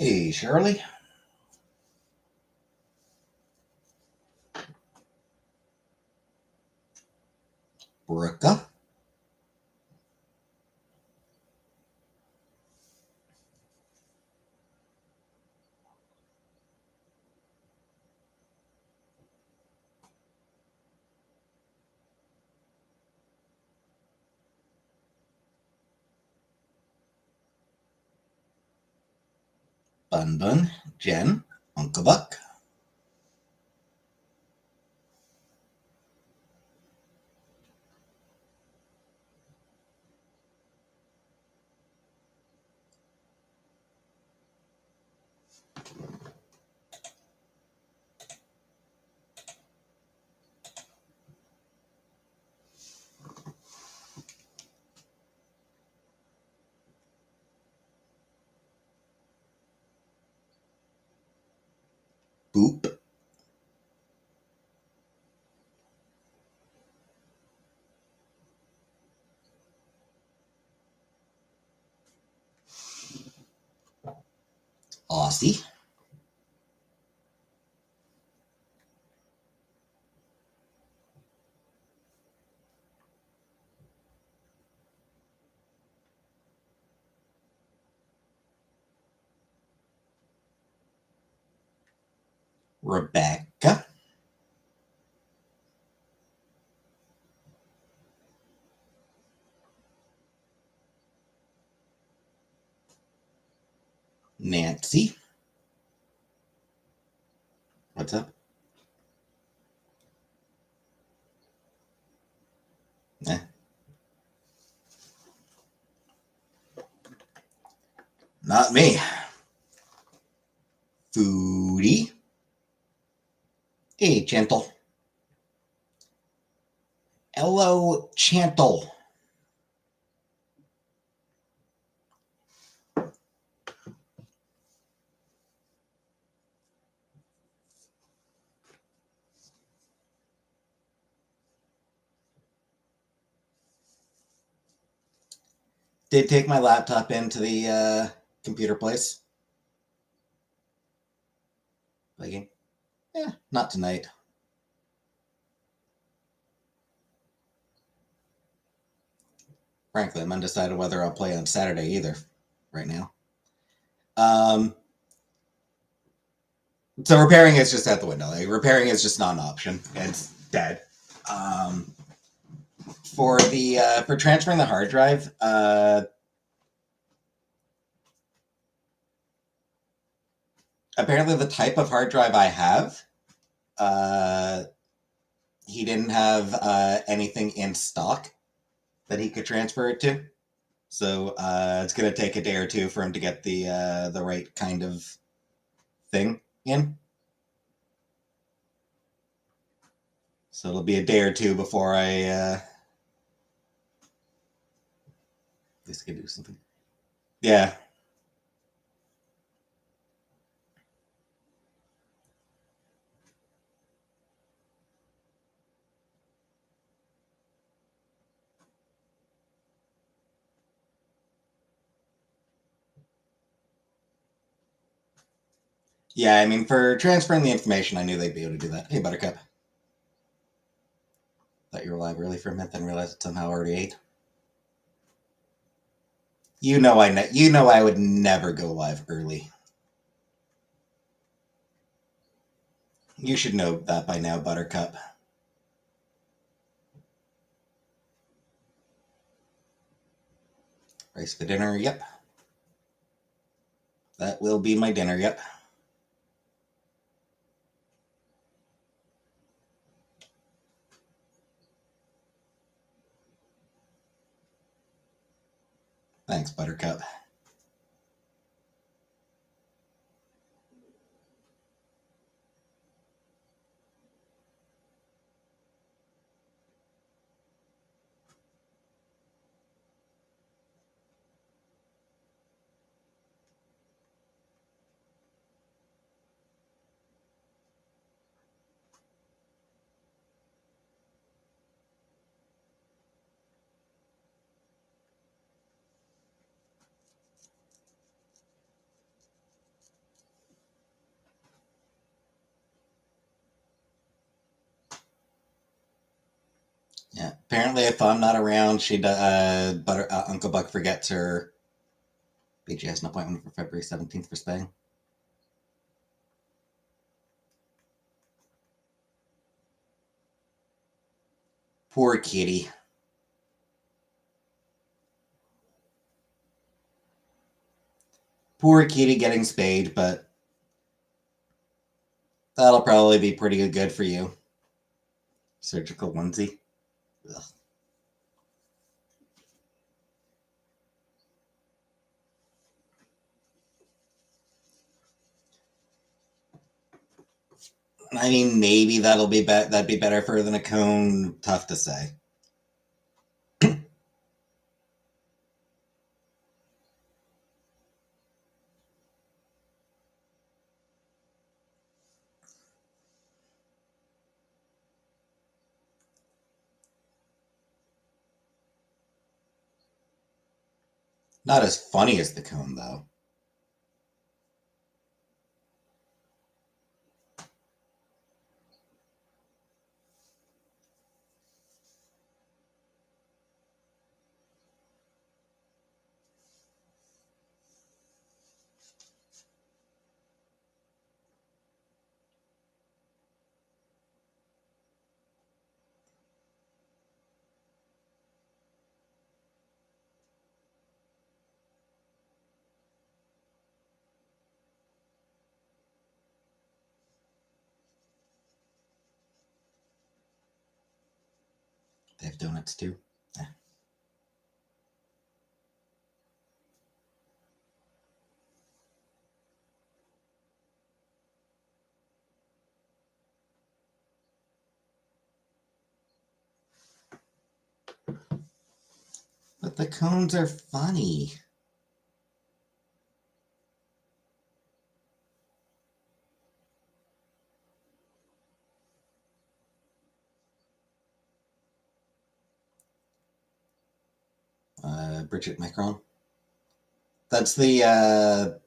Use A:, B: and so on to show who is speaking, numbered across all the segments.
A: Hey, Shirley. Brooka. Bun Bun. Jen. Uncle Buck. Boop. Aussie. Rebecca. Nancy. What's up? Eh. Not me. Foodie. Hey, Gentle. Hello, Chantel. Did take my laptop into the computer place. Play game? Yeah, not tonight. Frankly, I'm undecided whether I'll play on Saturday either right now. So repairing is just out the window. Like, repairing is just not an option. It's dead. Um, for transferring the hard drive, apparently the type of hard drive I have, uh, he didn't have anything in stock that he could transfer it to. So it's gonna take a day or two for him to get the right kind of thing in. So it'll be a day or two before I at least I can do something. Yeah. Yeah, I mean, for transferring the information, I knew they'd be able to do that. Hey, Buttercup. Thought you were live early for a minute, then realized it somehow already ate. You know I would never go live early. You should know that by now, Buttercup. Rice for dinner, yep. That will be my dinner, yep. Thanks, Buttercup. Apparently, if I'm not around, Uncle Buck forgets her. BG has an appointment for February 17th for spaying. Poor kitty. Poor kitty getting spayed, but that'll probably be pretty good for you. Surgical onesie. Ugh. I mean, maybe that'd be better for her than a cone. Tough to say. Not as funny as the cone, though. They have donuts too. Yeah. But the cones are funny. Bridget Macron. That's the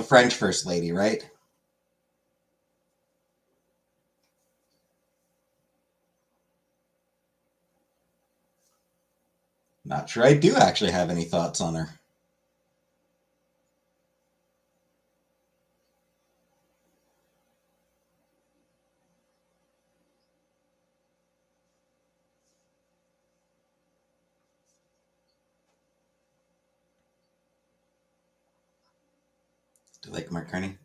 A: French first lady, right? Not sure I do actually have any thoughts on her. Do you like Mark Carney?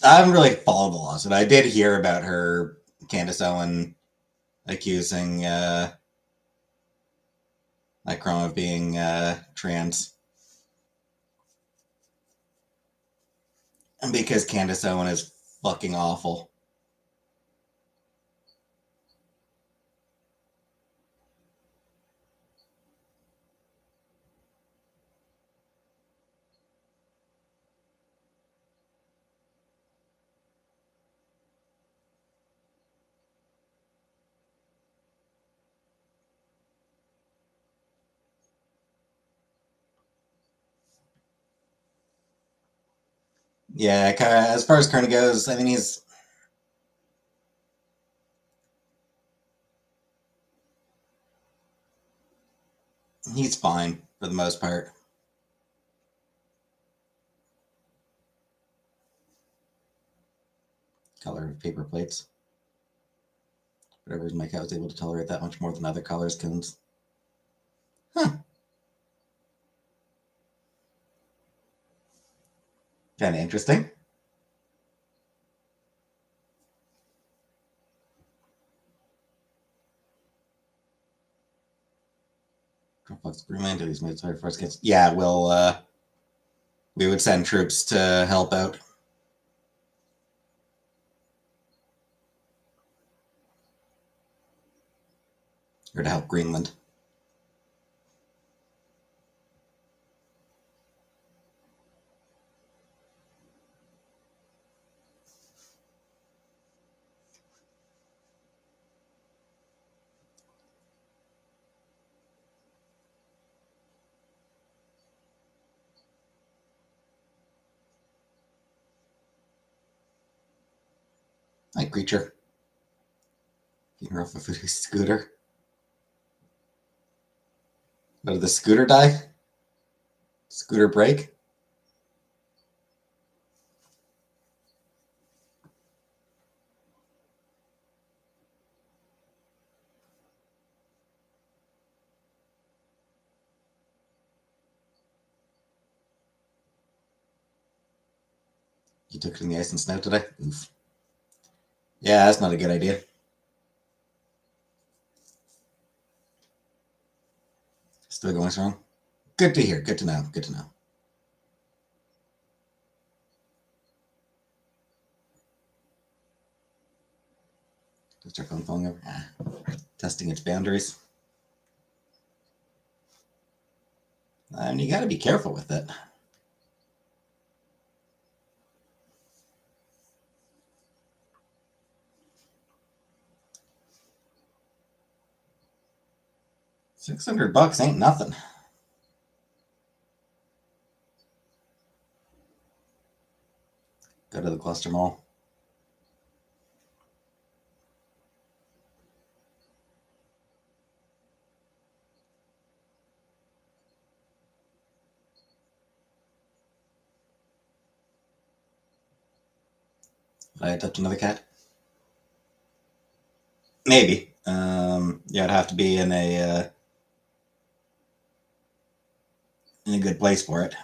A: I haven't really followed the lawsuit. I did hear about her, Candace Owen, accusing Macron of being trans. And because Candace Owen is fucking awful. Yeah, as far as Carney goes, I mean, he's fine for the most part. Color of paper plates. For whatever reason, my cat was able to tolerate that much more than other colors cones. Huh. Kind of interesting. Complex Greenland, these made sorry first gets. Yeah, we would send troops to help out. Or to help Greenland. Night creature. Getting off of a scooter. But did the scooter die? Scooter break? You took it in the ice and snow today? Oof. Yeah, that's not a good idea. Still going strong? Good to hear. Good to know. Good to know. Does your phone falling over? Ah. Testing its boundaries. And you got to be careful with it. $600 ain't nothing. Go to the cluster mall. Would I adopt another cat? Maybe. Yeah, it'd have to be in a good place for it.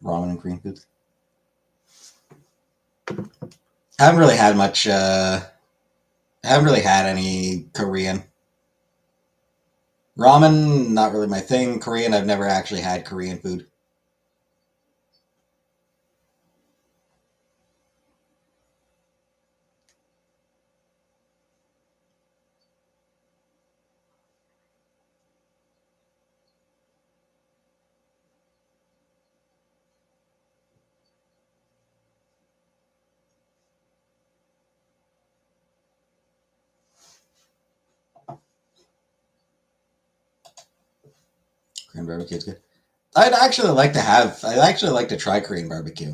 A: Ramen and Korean foods. Haven't really had much. Haven't really had any Korean. Ramen, not really my thing. Korean, I've never actually had Korean food. Korean barbecue is good. I'd actually like to have. I'd actually like to try Korean barbecue.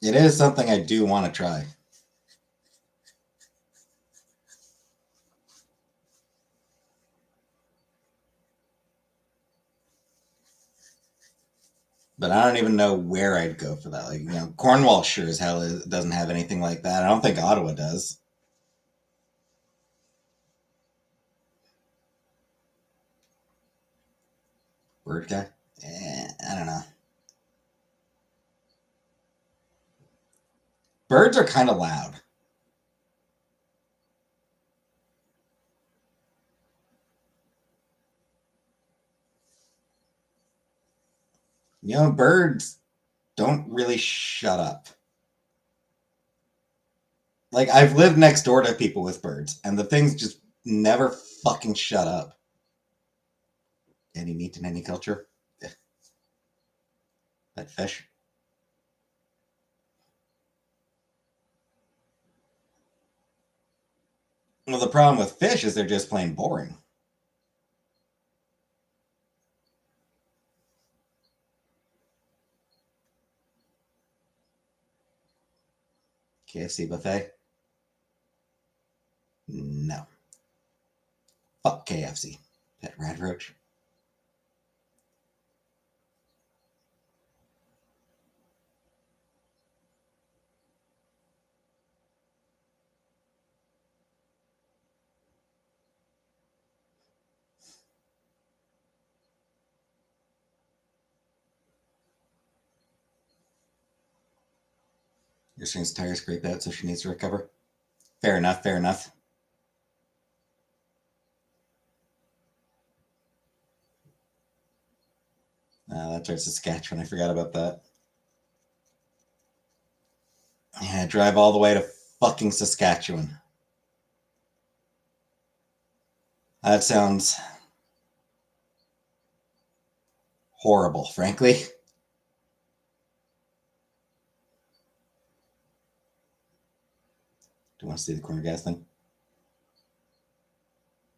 A: It is something I do want to try. But I don't even know where I'd go for that. Like, Cornwall sure as hell doesn't have anything like that. I don't think Ottawa does. Bird guy? I don't know. Birds are kind of loud. Birds don't really shut up. Like, I've lived next door to people with birds, and the things just never fucking shut up. Any meat in any culture? That fish. Well, the problem with fish is they're just plain boring. KFC buffet? No. Fuck KFC. Pet rat roach. Your string's tire scraped out, so she needs to recover. Fair enough, fair enough. That's right, Saskatchewan. I forgot about that. Yeah, drive all the way to fucking Saskatchewan. That sounds horrible, frankly. Do you want to see the corner gas thing?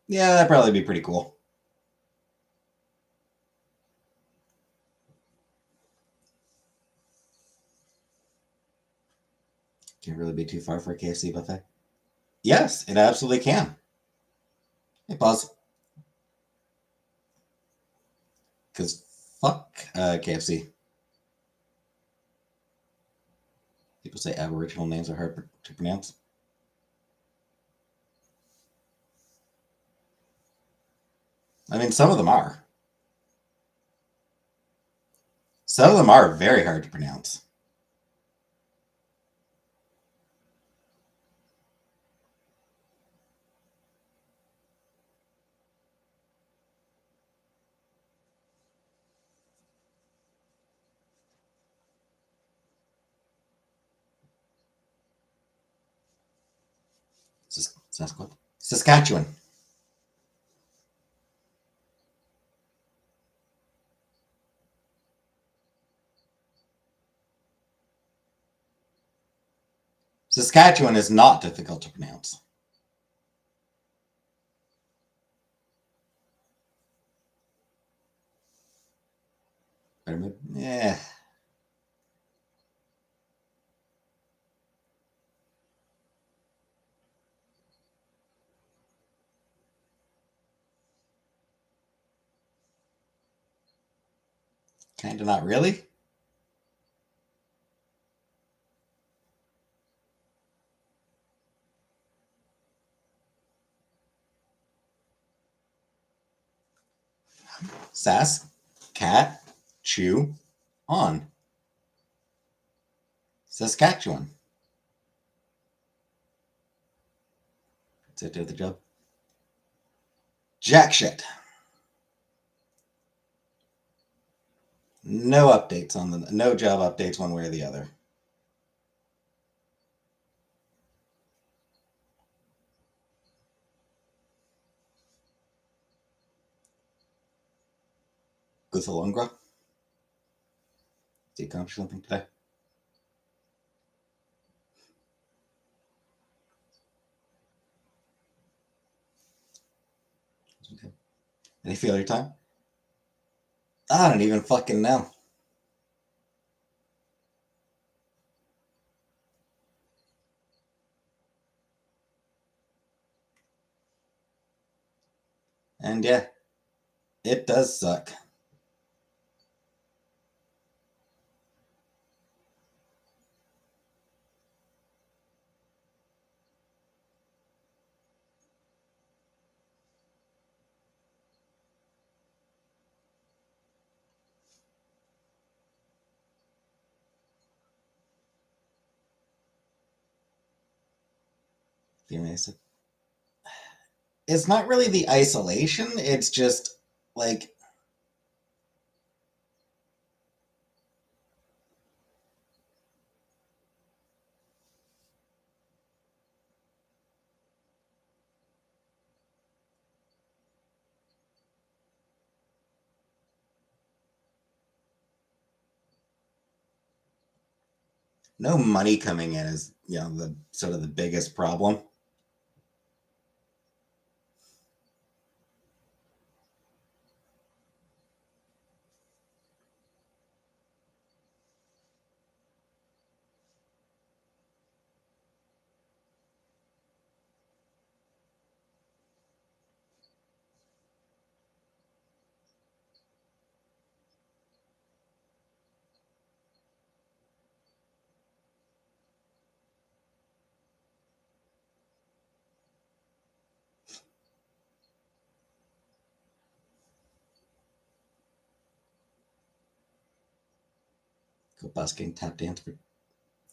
A: Yeah, that'd probably be pretty cool. Can it really be too far for a KFC buffet? Yes, it absolutely can. Hey, pause. Because fuck KFC. People say Aboriginal names are hard to pronounce. I mean, some of them are. Some of them are very hard to pronounce. Saskatchewan. Saskatchewan is not difficult to pronounce. Yeah. Kind of not really. Sass, cat, chew, on. Saskatchewan. Does it do the job? Jack shit. No updates on the no job updates one way or the other. Guthalongra. Did you accomplish something today? Any failure time? I don't even fucking know. And yeah, it does suck. It's not really the isolation, it's just like no money coming in is, the sort of the biggest problem. Go busking, tap dance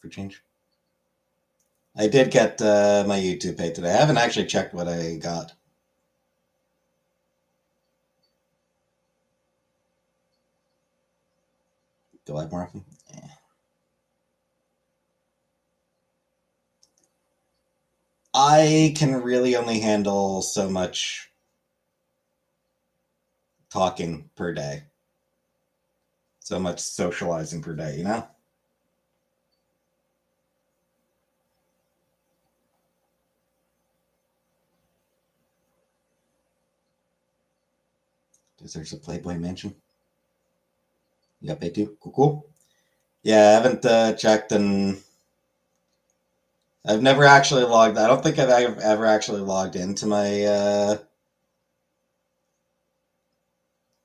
A: for change. I did get my YouTube pay today. I haven't actually checked what I got. Do I have more often? Yeah. I can really only handle so much talking per day. So much socializing per day, Because there's a Playboy Mansion. You got paid too? Cool. Yeah, I haven't checked, and I've never actually logged. I don't think I've ever actually logged into my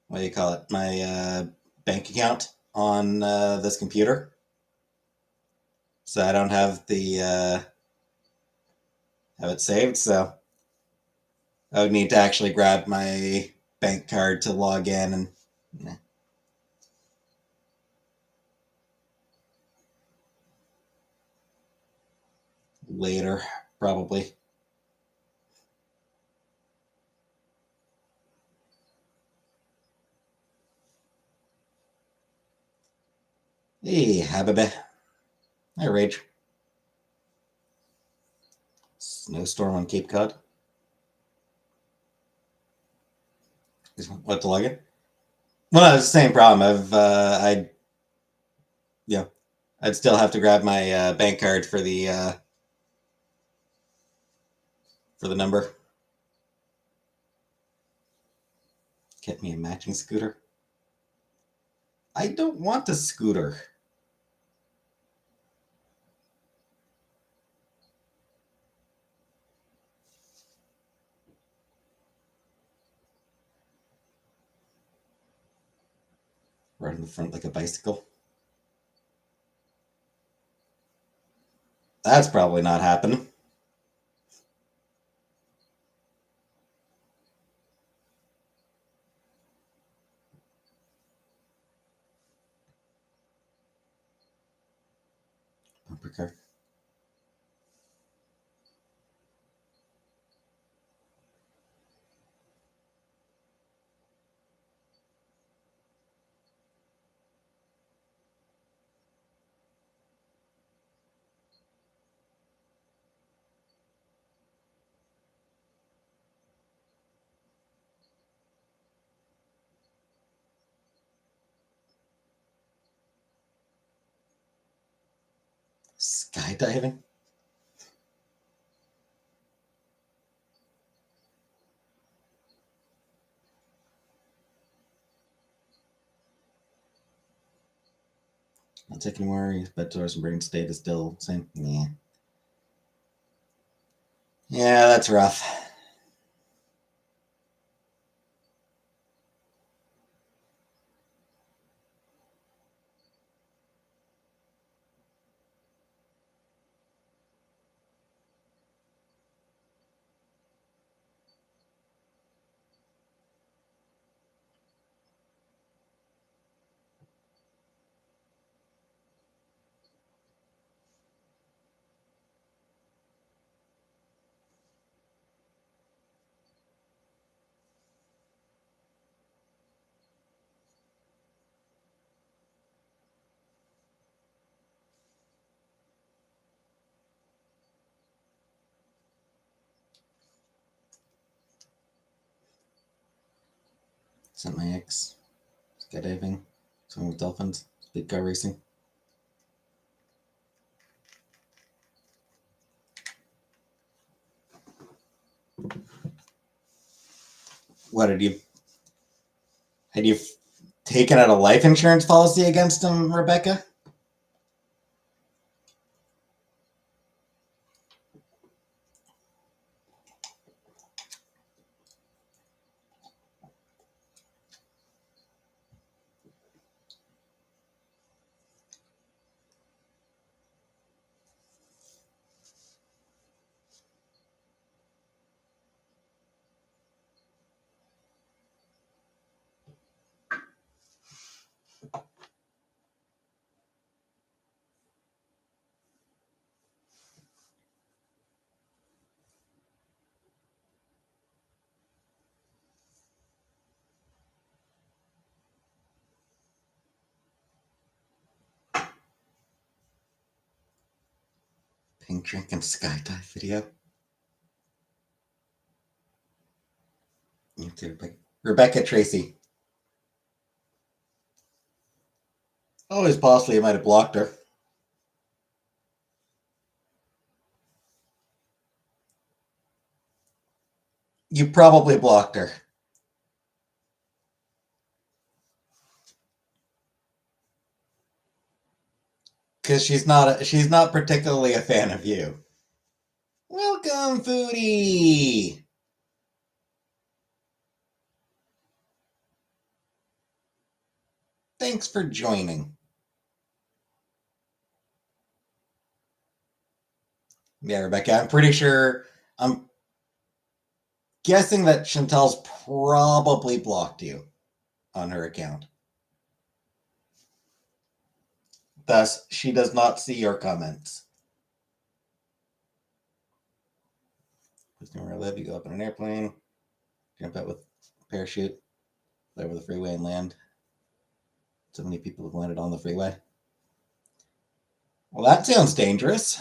A: what do you call it? My bank account on this computer. So I don't have the have it saved. So I would need to actually grab my bank card to log in and. Later, probably. Hey, Habibi. Hi, Rage. Snowstorm on Cape Cod. What to log in? Well, it's the same problem. Yeah, I'd still have to grab my bank card for the number. Get me a matching scooter. I don't want a scooter. Right in the front like a bicycle. That's probably not happening. Bumper car. Skydiving? Not taking anywhere. His bed source and brain state is still the same. Yeah. Yeah, that's rough. Sent my ex. Skydiving. Swimming with dolphins. Big car racing. What did you? Had you taken out a life insurance policy against him, Rebecca? Pink drinking skydive video. Rebecca Tracy. Oh, it's possibly I might have blocked her. You probably blocked her. because she's not particularly a fan of you. Welcome, foodie. Thanks for joining. Yeah, Rebecca, I'm guessing that Chantal's probably blocked you on her account. Thus, she does not see your comments. Where I live, you go up in an airplane, jump out with a parachute, fly over the freeway and land. So many people have landed on the freeway. Well, that sounds dangerous.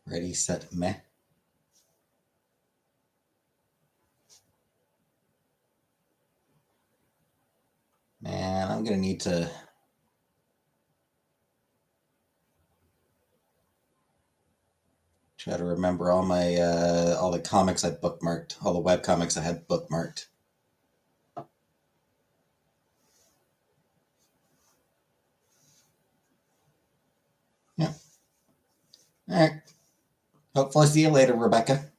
A: Ready, set, meh. Man, I'm gonna need to try to remember all the comics I bookmarked, all the web comics I had bookmarked. Yeah. All right. Hopefully, see you later, Rebecca.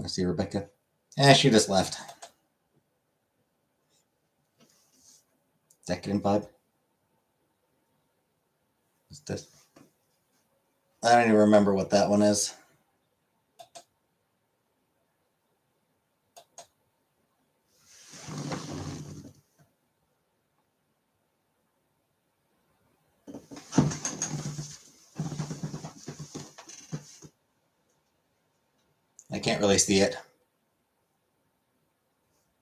A: I see Rebecca. She just left. Decadent vibe. What's this? I don't even remember what that one is. I can't really see it.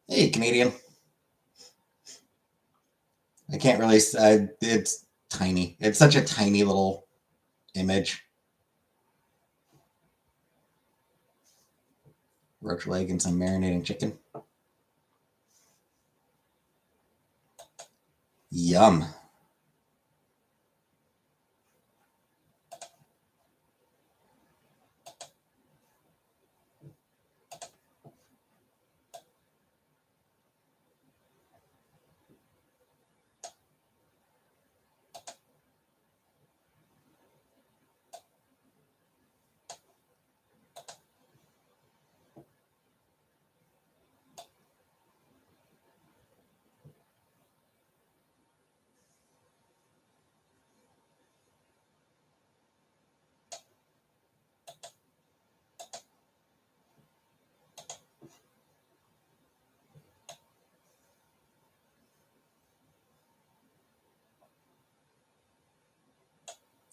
A: Hey, Canadian. I can't really. It's tiny. It's such a tiny little image. Roach leg and some marinating chicken. Yum.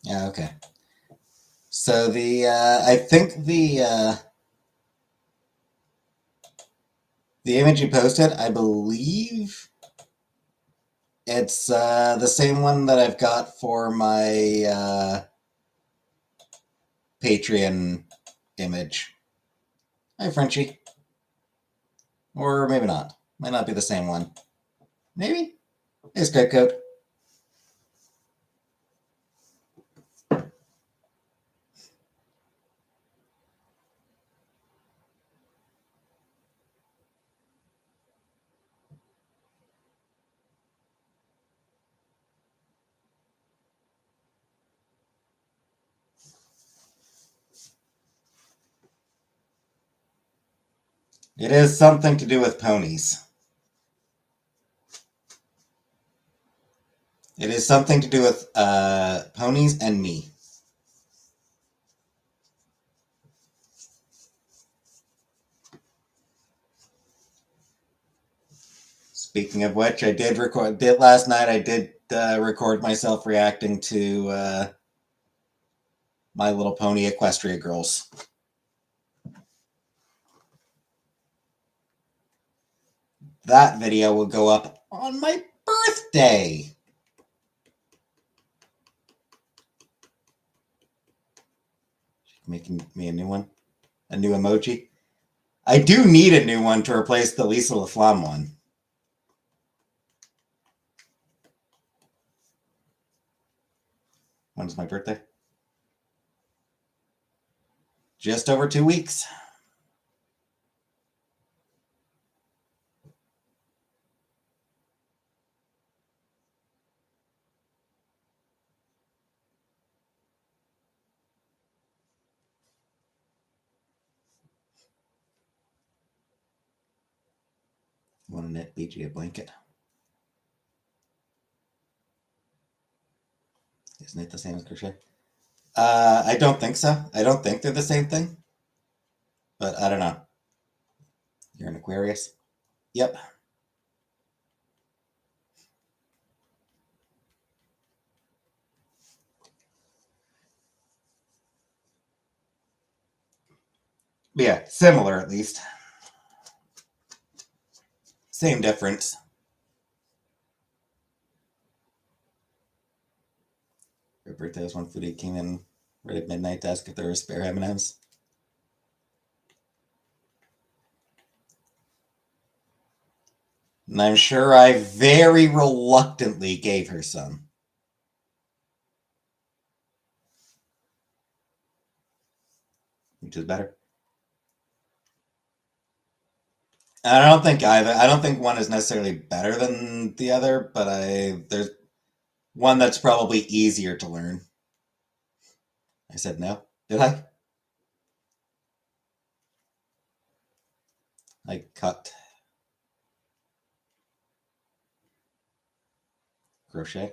A: Yeah, okay. So I think the image you posted, I believe it's the same one that I've got for my Patreon image. Hi, Frenchie. Or maybe not. Might not be the same one. Maybe? Hey, Skype Code. It is something to do with ponies. It is something to do with ponies and me. Speaking of which, I did last night. I did record myself reacting to My Little Pony Equestria Girls. That video will go up on my birthday. Making me a new one, a new emoji. I do need a new one to replace the Lisa LaFlamme one. When's my birthday? Just over 2 weeks. Want to knit BG a blanket? Isn't it the same as crochet? I don't think so. I don't think they're the same thing. But I don't know. You're an Aquarius? Yep. Yeah, similar at least. Same difference. Her birthday was when Foodie came in right at midnight to ask if there were spare M&Ms. And I'm sure I very reluctantly gave her some. Which is better. I don't think either. I don't think one is necessarily better than the other, but there's one that's probably easier to learn. I said no. Did I? I cut. Crochet.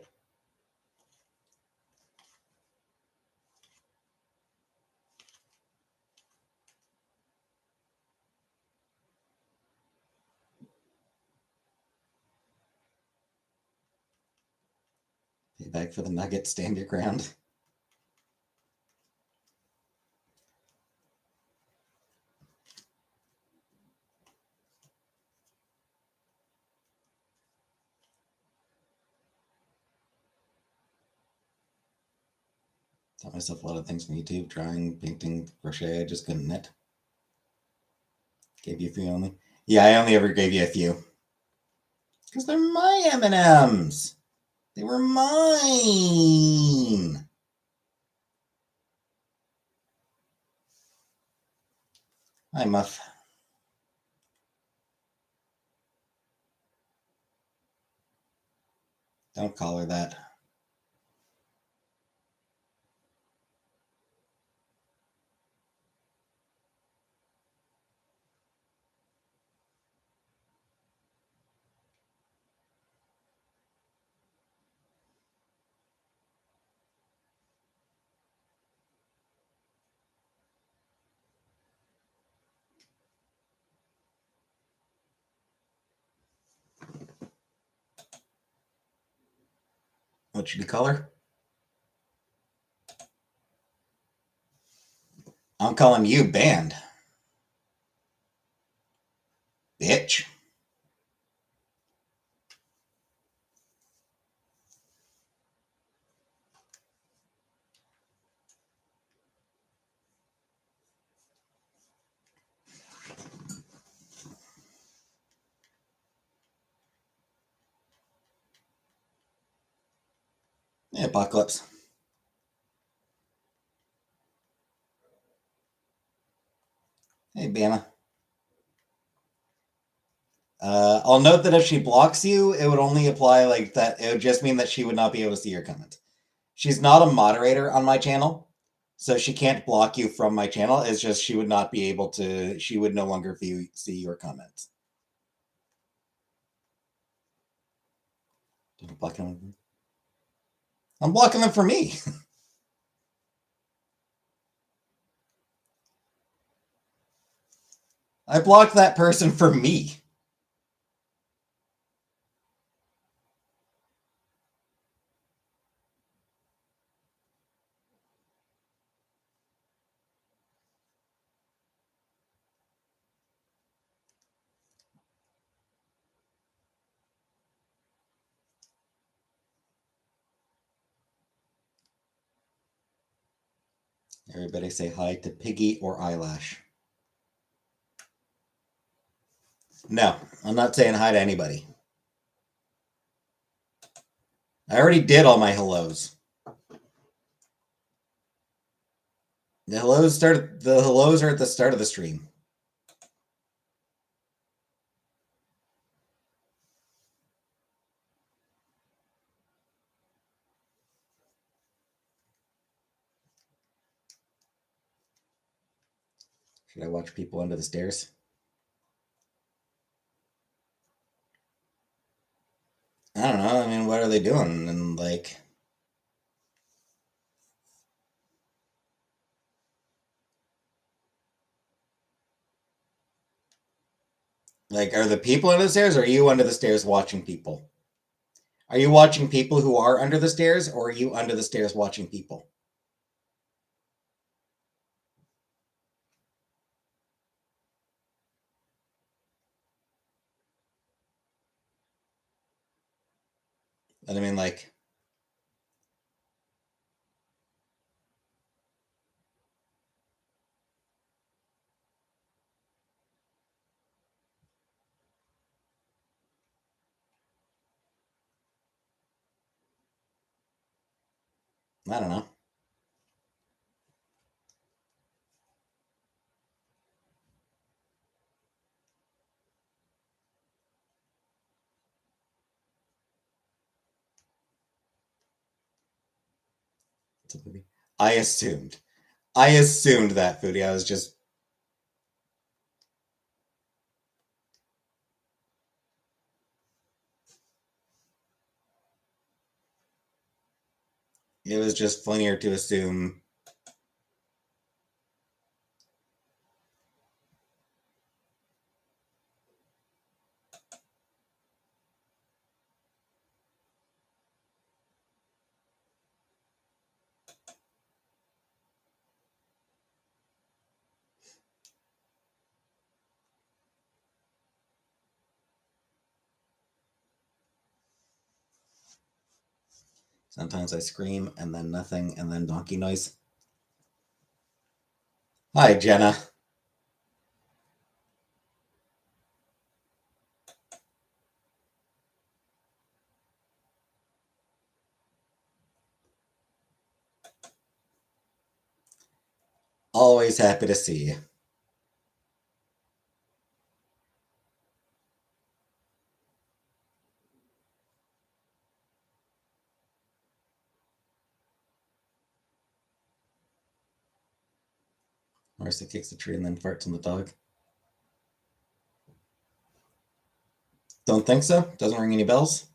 A: Payback for the nugget. Stand your ground. Taught myself a lot of things from YouTube. Drawing, painting, crochet. I just couldn't knit. Gave you a few only. Yeah, I only ever gave you a few. Because they're my M&Ms. They were mine. Hi, Muff. Don't call her that. What should you call her? I'm calling you Band. Bitch. Yeah, Apocalypse. Hey, Bama. I'll note that if she blocks you, it would only apply like that. It would just mean that she would not be able to see your comment. She's not a moderator on my channel, So she can't block you from my channel. It's just she would not be able to. She would no longer see your comments. I'm blocking them. I'm blocking them for me. I blocked that person for me. Everybody say hi to Piggy or Eyelash. No, I'm not saying hi to anybody. I already did all my hellos. The hellos are at the start of the stream. Should I watch people under the stairs? I don't know. I mean, what are they doing? And like are the people under the stairs, or are you under the stairs watching people? Are you watching people who are under the stairs, or are you under the stairs watching people? And I mean, like, I don't know. I assumed. I assumed that, Foodie. I was just. It was just funnier to assume. Sometimes I scream and then nothing and then donkey noise. Hi, Jenna. Always happy to see you. Marissa kicks the tree and then farts on the dog. Don't think so? Doesn't ring any bells?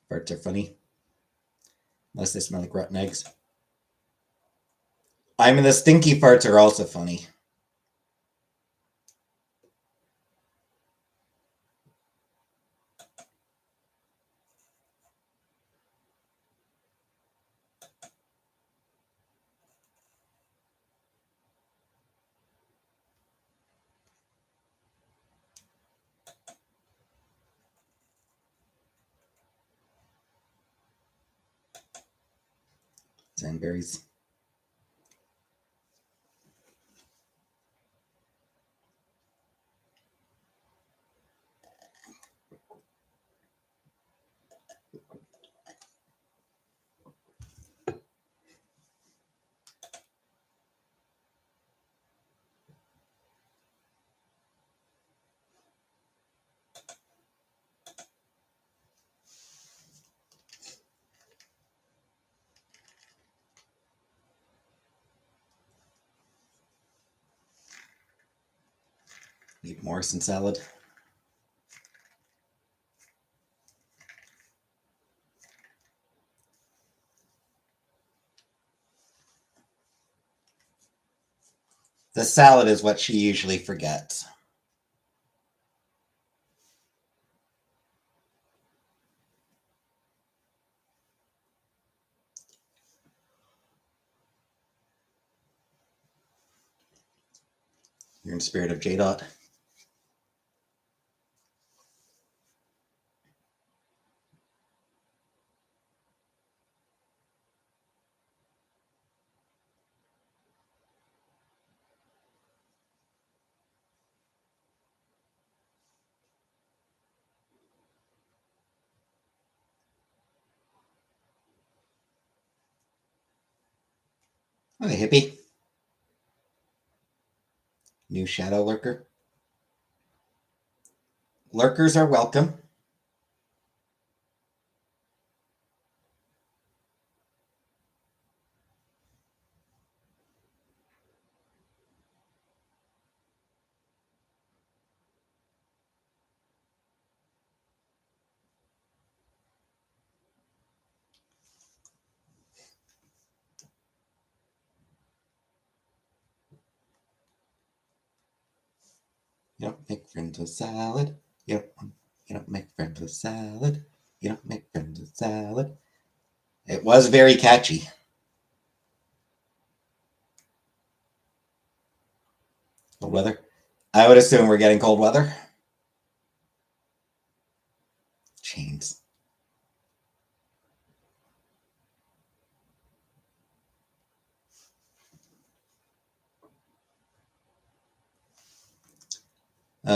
A: Farts are funny. Unless they smell like rotten eggs. I mean, the stinky farts are also funny. Sandberries. Eat Morrison salad. The salad is what she usually forgets. You're in spirit of J-Dot. Oh, hippie. New shadow lurker. Lurkers are welcome. You don't make friends with salad. You don't make friends with salad. You don't make friends with salad. It was very catchy. Cold weather. I would assume we're getting cold weather. Chains.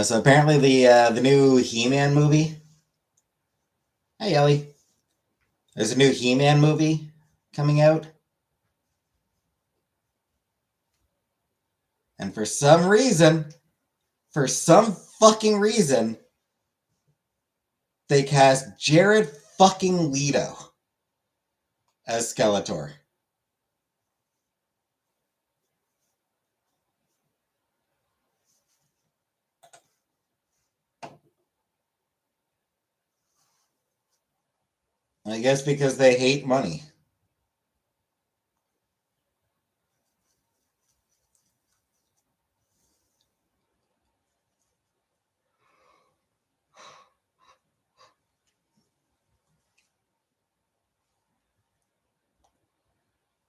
A: So apparently the new He-Man movie. Hey Ellie, there's a new He-Man movie coming out, and for some fucking reason, they cast Jared fucking Leto as Skeletor. I guess because they hate money.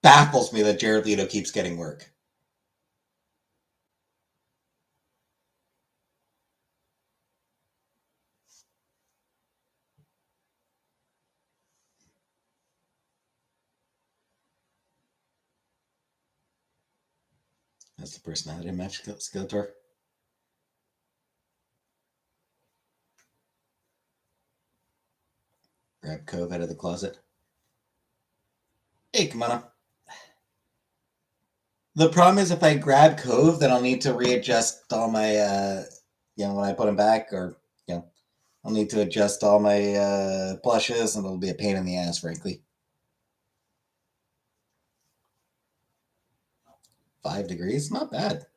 A: Baffles me that Jared Leto keeps getting work. That's the personality match, Skeletor. Grab Cove out of the closet. Hey, come on up. The problem is if I grab Cove, then I'll need to readjust all my, when I put him back, or, I'll need to adjust all my plushes, and it'll be a pain in the ass, frankly. 5 degrees? Not bad.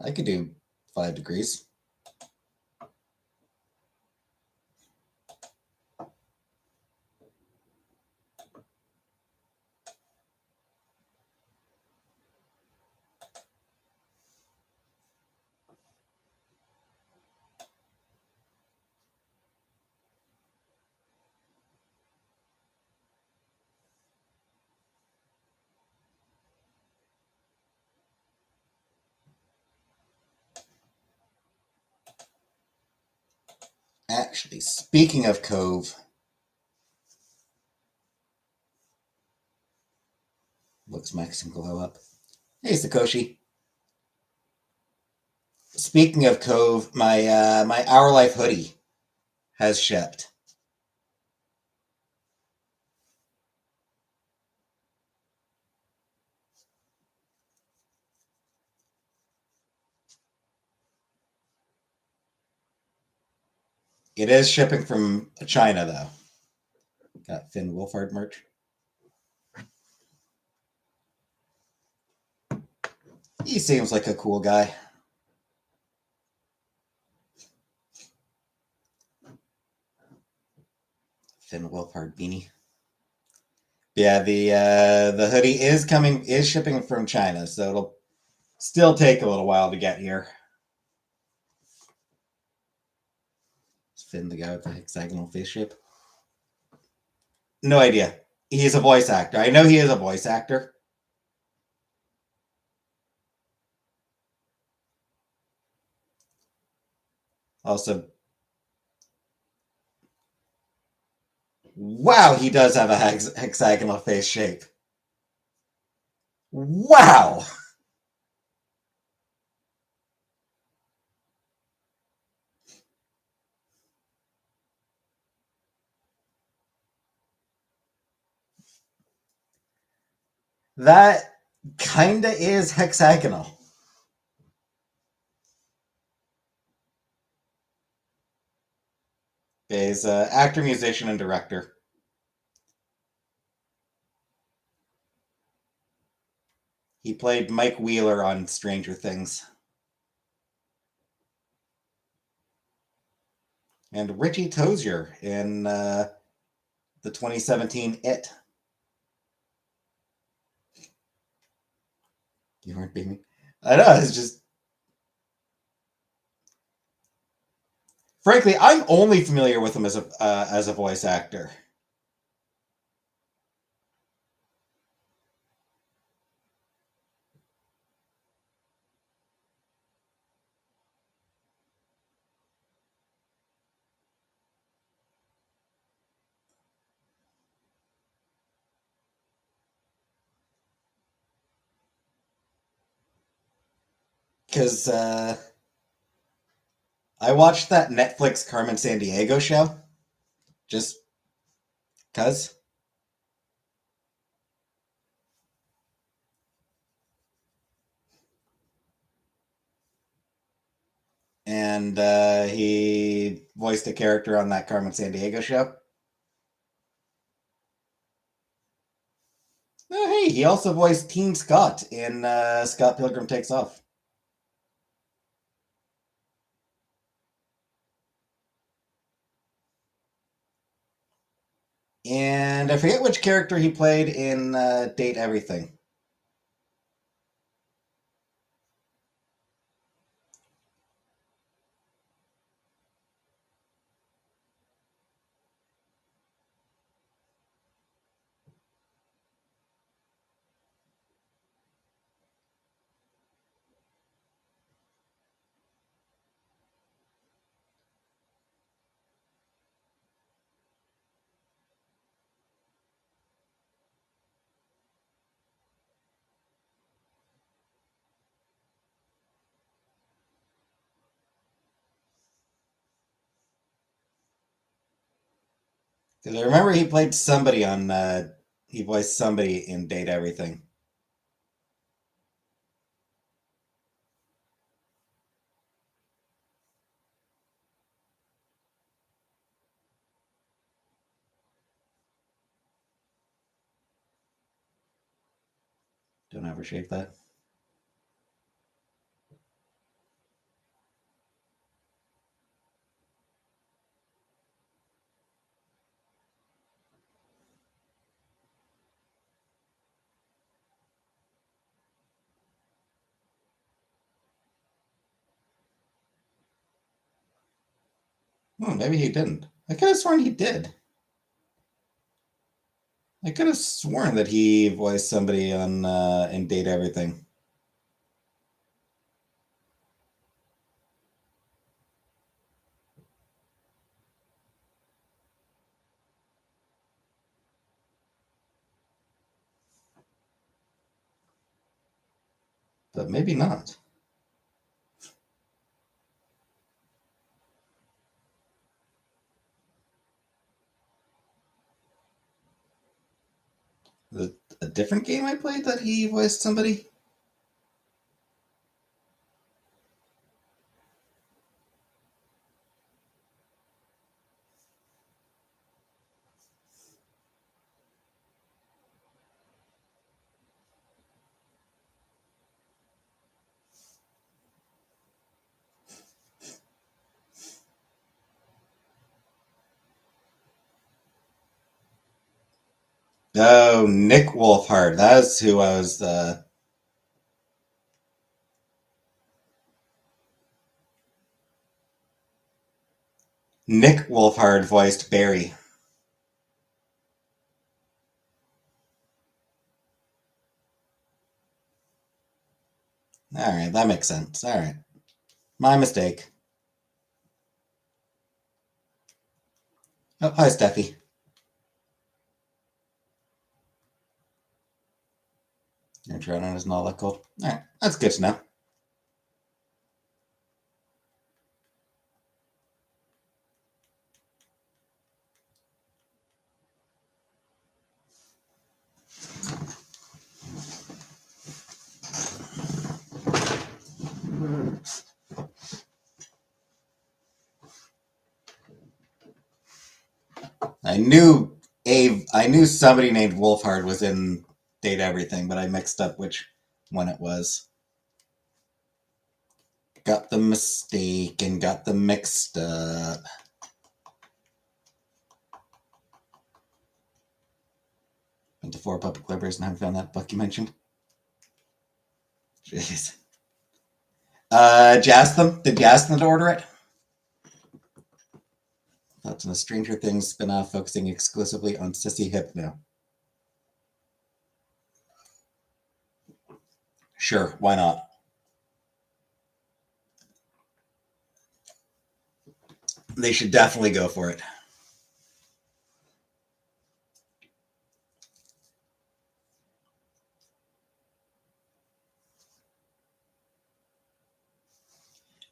A: I could do 5 degrees. Actually, speaking of Cove, looks Max and glow up. Hey, Sakoshi. Speaking of Cove, my Our Life hoodie has shipped. It is shipping from China, though. Got Finn Wolfhard merch. He seems like a cool guy. Finn Wolfhard beanie. Yeah, the hoodie is shipping from China, so it'll still take a little while to get here. Is Finn the guy with the hexagonal face shape? No idea. He's a voice actor. I know he is a voice actor. Also, wow, he does have a hexagonal face shape. Wow! That kinda is hexagonal. He's an actor, musician, and director. He played Mike Wheeler on Stranger Things. And Richie Tozier in the 2017 It. You weren't being. I know, it's just. Frankly, I'm only familiar with him as a voice actor. Because I watched that Netflix Carmen Sandiego show. Just because. And he voiced a character on that Carmen Sandiego show. Oh, hey, he also voiced Teen Scott in Scott Pilgrim Takes Off. And I forget which character he played in Date Everything. Because I remember he played somebody on. He voiced somebody in Date Everything. Don't ever shave that. Maybe he didn't. I could have sworn he did. I could have sworn that he voiced somebody on in Date Everything. But maybe not. Is it a different game I played that he voiced somebody? Oh, Nick Wolfhard. That's who I was. Nick Wolfhard voiced Barry. All right, that makes sense. All right, my mistake. Oh, hi, Steffi. Your Toronto is not that cold. All right, that's good to know. I knew I knew somebody named Wolfhard was in Date Everything, but I mixed up which one it was. Got the mistake and got them mixed up. Been to 4 public libraries and haven't found that book you mentioned. Jeez. Did you ask them? Did you ask them to order it? Thoughts on the Stranger Things spinoff focusing exclusively on Sissy Hypno. Sure, why not? They should definitely go for it.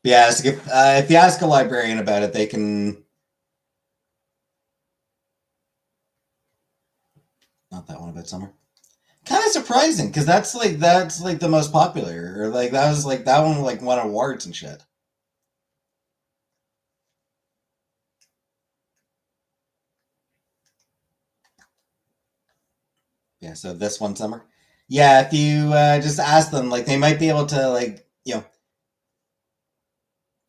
A: Yeah, if you ask a librarian about it, they can. Not that one about summer. Kind of surprising because that's like the most popular, or like that was like that one like won awards and shit. Yeah, so this one summer. Yeah, if you just ask them, like they might be able to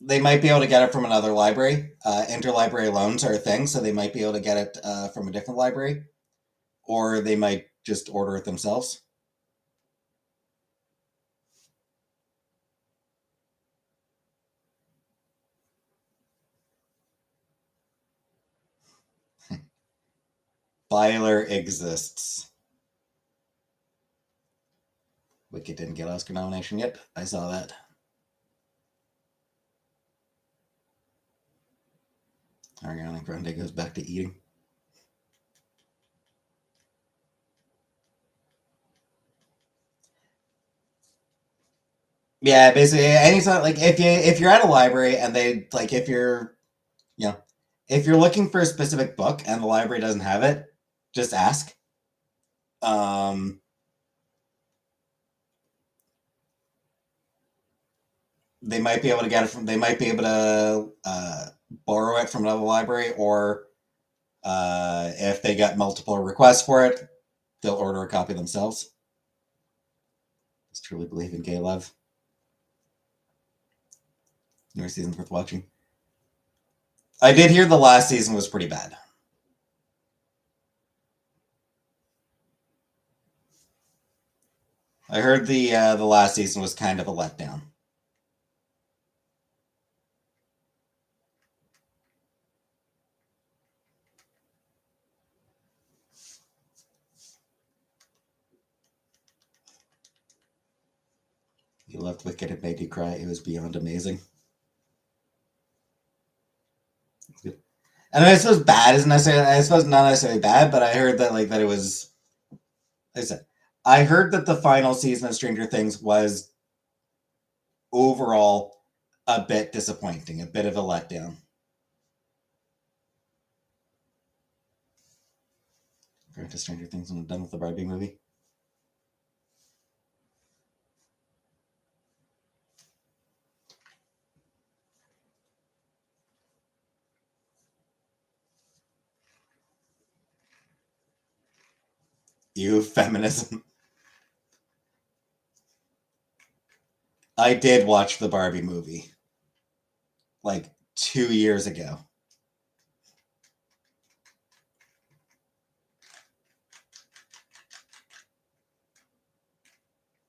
A: they might be able to get it from another library. Interlibrary loans are a thing, so they might be able to get it from a different library, or they might just order it themselves. Byler exists. Wicked didn't get Oscar nomination yet. I saw that. Ariana Grande goes back to eating. Yeah, basically, anytime like if you're at a library and they like if you're you know if you're looking for a specific book and the library doesn't have it, just ask. Um, they might be able to get it from. They might be able to borrow it from another library, or if they get multiple requests for it, they'll order a copy themselves. Just truly believe in gay love. Newer season's worth watching. I did hear the last season was pretty bad. I heard the last season was kind of a letdown. You loved Wicked, it made you cry. It was beyond amazing. And I suppose bad isn't necessarily. I suppose not necessarily bad, but I heard that like that it was. Like I said, I heard that the final season of Stranger Things was overall a bit disappointing, a bit of a letdown. Compared to Stranger Things when I'm done with the Barbie movie. You feminism. I did watch the Barbie movie like 2 years ago.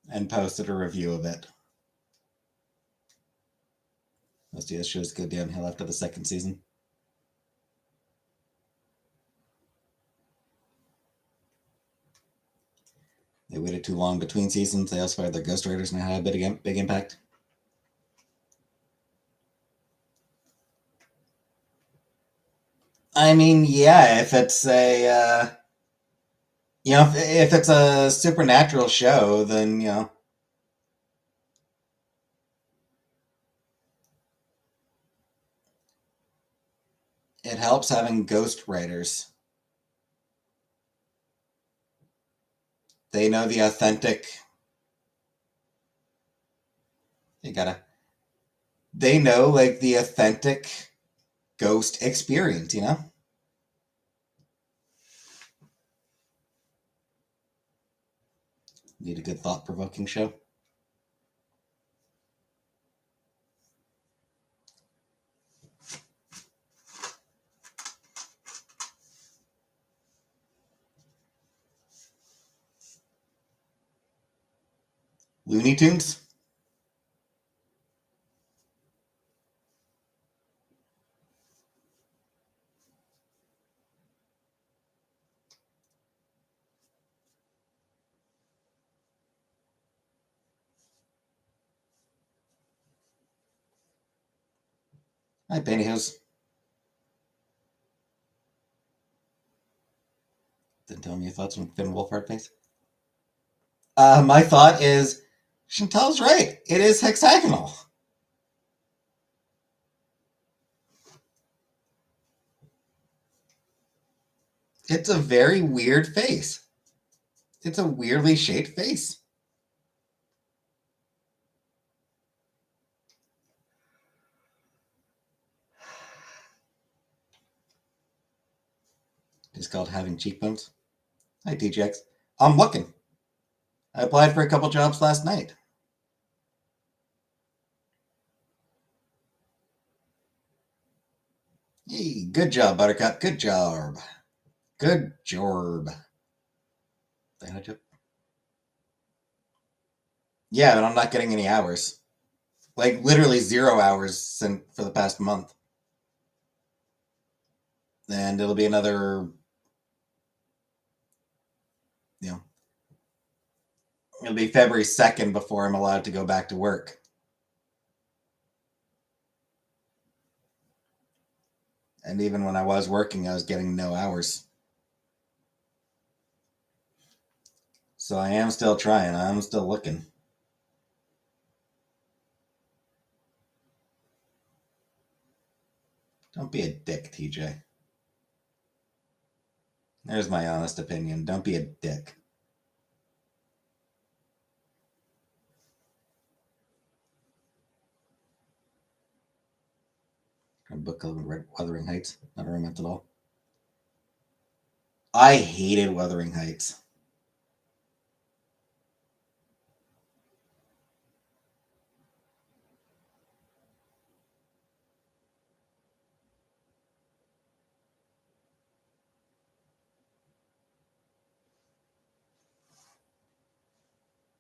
A: and posted a review of it. Most of the shows go downhill after the second season. They waited too long between seasons. They also fired their ghostwriters and had a big impact. I mean, yeah, if it's a, if it's a supernatural show, then, it helps having ghost writers. They know the authentic. They know, like, the authentic ghost experience, Need a good thought provoking show. Looney Tunes? Hi, Pantyhose. Then tell me your thoughts on Finn Wolfhard, please. My thought is, Chantal's right. It is hexagonal. It's a very weird face. It's a weirdly shaped face. It's called having cheekbones. Hi, TJX. I'm looking. I applied for a couple jobs last night. Hey, good job, Buttercup. Good job. Good job. Yeah, but I'm not getting any hours. Like, literally 0 hours for the past month. And it'll be another, it'll be February 2nd before I'm allowed to go back to work. And even when I was working, I was getting no hours. So I am still trying. I'm still looking. Don't be a dick, TJ. There's my honest opinion. Don't be a dick. A book called Wuthering Heights. Not a romance at all. I hated Wuthering Heights.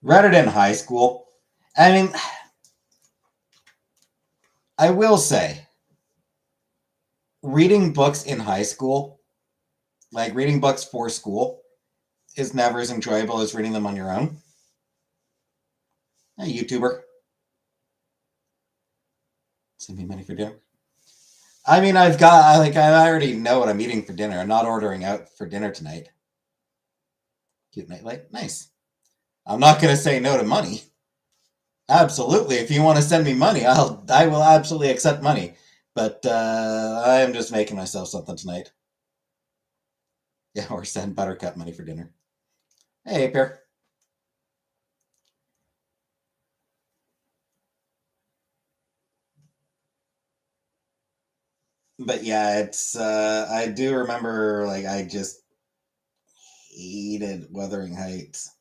A: Read it in high school. I mean, I will say, reading books in high school, like reading books for school, is never as enjoyable as reading them on your own. A YouTuber. Send me money for dinner. I mean, I already know what I'm eating for dinner. I'm not ordering out for dinner tonight. Cute nightlight. Nice. I'm not going to say no to money. Absolutely. If you want to send me money, I will absolutely accept money. But I am just making myself something tonight. Yeah, or send Buttercup money for dinner. Hey, Pear. But yeah, it's I do remember, like, I just hated Wuthering Heights.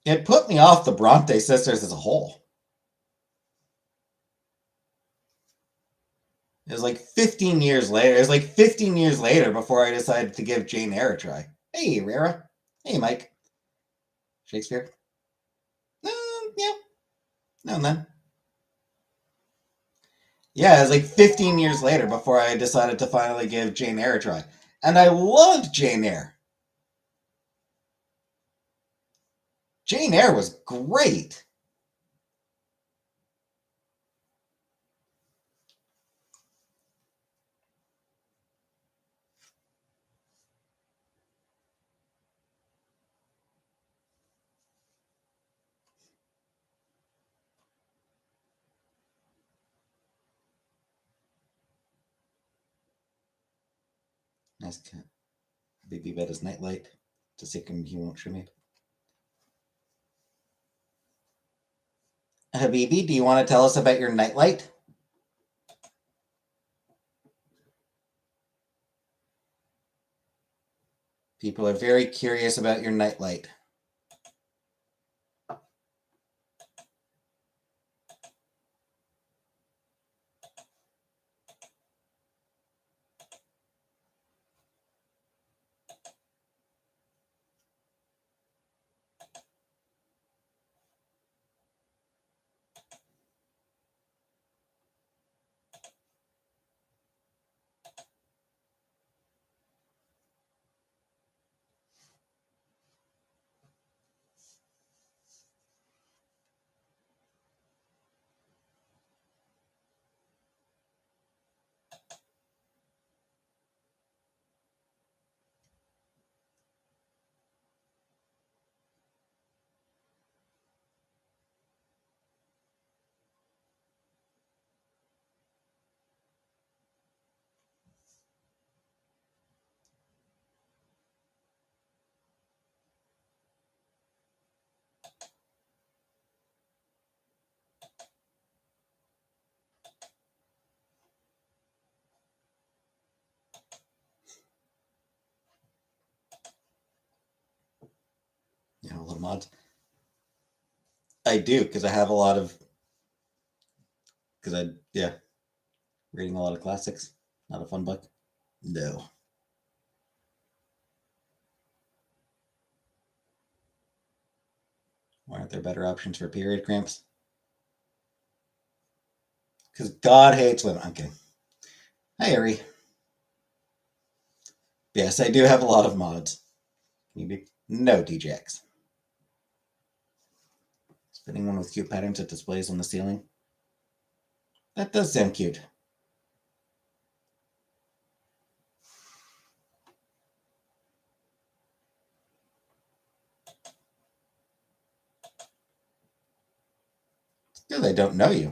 A: It put me off the Bronte sisters as a whole. It was like 15 years later. It was like 15 years later before I decided to give Jane Eyre a try. Hey, Rara. Hey, Mike. Shakespeare. Yeah. No, and then. Yeah, it was like 15 years later before I decided to finally give Jane Eyre a try. And I loved Jane Eyre. Jane Eyre was great. Nice cat. Baby bed is nightlight. To see him, he won't show me. Habibi, do you want to tell us about your nightlight? People are very curious about your nightlight. You know, a little mods. I do, because I have a lot of. Because yeah, reading a lot of classics. Not a fun book. No. Why aren't there better options for period cramps? Because God hates women. I'm kidding. Hi, Ari. Yes, I do have a lot of mods. Maybe. No, DJX. Spinning one with cute patterns that displays on the ceiling. That does sound cute. Still, they don't know you.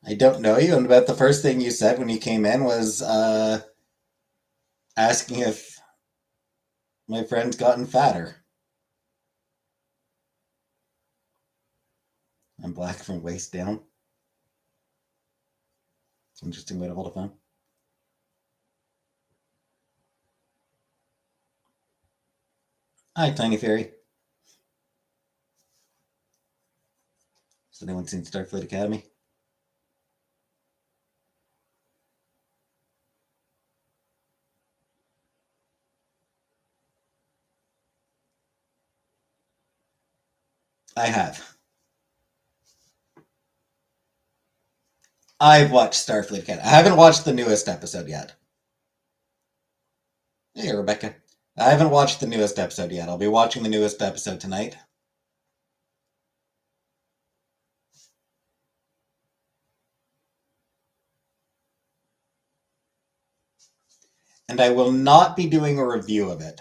A: I don't know you, and about the first thing you said when you came in was asking if my friend's gotten fatter. I'm black from waist down. It's an interesting way to hold a phone. Hi, Tiny Fairy. Has anyone seen Starfleet Academy? I have. I've watched Starfleet Academy. I haven't watched the newest episode yet. Hey, Rebecca. I haven't watched the newest episode yet. I'll be watching the newest episode tonight. And I will not be doing a review of it.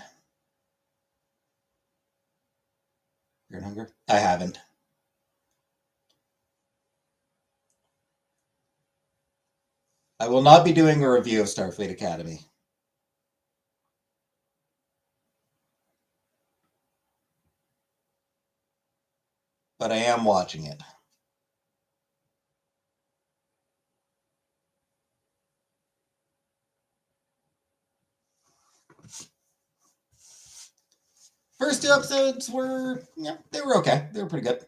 A: Fear and Hunger? I haven't. I will not be doing a review of Starfleet Academy. But I am watching it. First two episodes were, yeah, they were okay. They were pretty good.